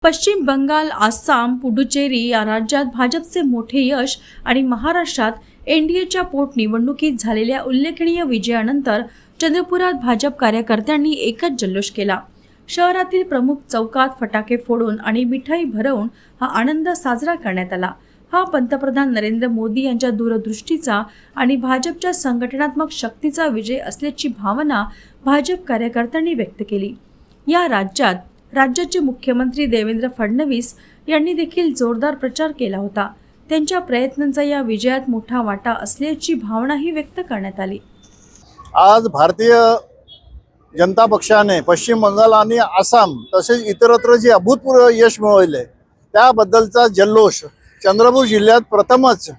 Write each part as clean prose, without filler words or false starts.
पश्चिम बंगाल, आसाम, पुडुचेरी या राज्यात भाजपचे मोठे यश आणि महाराष्ट्रात एनडीएच्या पोटनिवडणुकीत झालेल्या उल्लेखनीय विजयानंतर चंद्रपुरात भाजप कार्यकर्त्यांनी एकच जल्लोष केला। शहरातील प्रमुख चौकात फटाके फोडून आणि मिठाई भरवून हा आनंद साजरा करण्यात आला। हा पंतप्रधान नरेंद्र मोदी यांच्या दूरदृष्टीचा आणि भाजपच्या संघटनात्मक शक्तीचा विजय असल्याची भावना भाजप कार्यकर्त्यांनी व्यक्त केली। या राज्याचे मुख्यमंत्री देवेंद्र फडणवीस यांनी देखील जोरदार प्रचार केला होता। त्यांच्या प्रयत्नांचा या विजयात मोठा वाटा असल्याची भावनाही व्यक्त करण्यात आली। आज भारतीय जनता पक्षाने पश्चिम बंगाल आणि आसाम तसेच इतरत्र जे अभूतपूर्व यश मिळवले त्याबद्दलचा जल्लोष चंद्रपूर जिल्ह्यात प्रथमच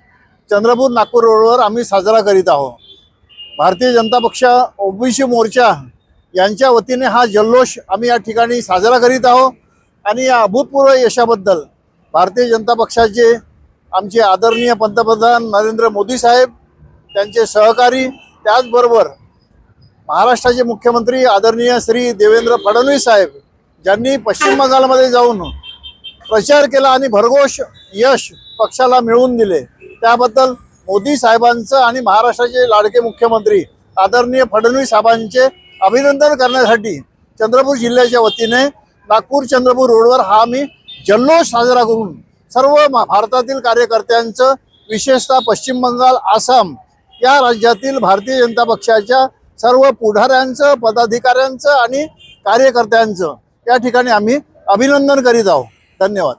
चंद्रपूर नागपूर रोडवर आम्ही साजरा करीत आहोत। भारतीय जनता पक्ष ओबीसी मोर्चा यांच्या वतीने हा जल्लोष आम्ही या ठिकाणी साजरा करीत आहोत आणि या अभूतपूर्व यशाबद्दल भारतीय जनता पक्षाचे आमचे आदरणीय पंतप्रधान नरेंद्र मोदी साहेब, त्यांचे सहकारी, त्याचबरोबर महाराष्ट्राचे मुख्यमंत्री आदरणीय श्री देवेंद्र फडणवीस साहेब, ज्यांनी पश्चिम बंगालमध्ये जाऊन प्रचार केला आणि भरघोस यश पक्षाला मिळवून दिले, त्याबद्दल मोदी साहेबांचं आणि महाराष्ट्राचे लाडके मुख्यमंत्री आदरणीय फडणवीस साहेबांचे अभिनंदन करण्यासाठी चंद्रपूर जिल्ह्याच्या वतीने नागपूर चंद्रपूर रोडवर हा आम्ही जल्लोष साजरा करून सर्व भारतातील कार्यकर्त्यांचं, विशेषतः पश्चिम बंगाल, आसाम या राज्यातील भारतीय जनता पक्षाच्या सर्व पुढाऱ्यांचं, पदाधिकाऱ्यांचं आणि कार्यकर्त्यांचं या ठिकाणी आम्ही अभिनंदन करीत आहोत। धन्यवाद।